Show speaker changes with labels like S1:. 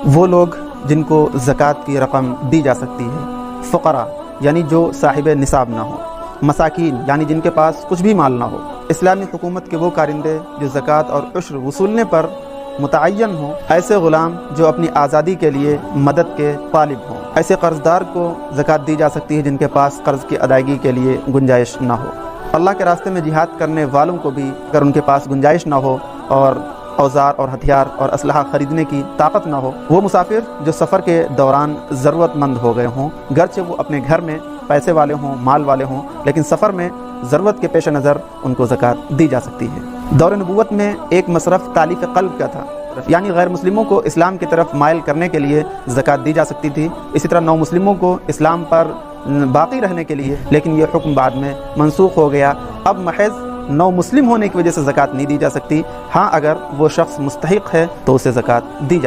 S1: वो लोग जिनको ज़कात की रकम दी जा सकती है, फ़ुक़रा यानी जो साहिब निसाब ना हो, मसाकीन यानी जिनके पास कुछ भी माल ना हो, इस्लामी हुकूमत के वो कारिंदे जो ज़कात और उश्र वसूलने पर मुतअय्यन हों, ऐसे ग़ुलाम जो अपनी आज़ादी के लिए मदद के तालिब हों, ऐसे कर्ज़दार को ज़कात दी जा सकती है जिनके पास कर्ज़ की अदायगी के लिए गुंजाइश ना हो। अल्लाह के रास्ते में जिहाद करने वालों को भी अगर उनके पास गुंजाइश ना हो और औजार और हथियार और असलहा ख़रीदने की ताकत ना हो, वो मुसाफिर जो सफ़र के दौरान ज़रूरतमंद हो गए हों, गर्चे वो अपने घर में पैसे वाले हों, माल वाले हों, लेकिन सफ़र में ज़रूरत के पेश नज़र उनको ज़कात दी जा सकती है। दौर नबूवत में एक मसरफ़ तालीफ़ क़ल्ब का था, यानी गैर मुस्लिमों को इस्लाम की तरफ माइल करने के लिए ज़कात दी जा सकती थी। इसी तरह नौ मुस्लिमों को इस्लाम पर बाकी रहने के लिए, लेकिन यह हुक्म बाद में मनसूख हो गया। अब महज नौ मुस्लिम होने की वजह से ज़कात नहीं दी जा सकती। हाँ, अगर वो शख्स मुस्तहिक़ है तो उसे ज़कात दी जा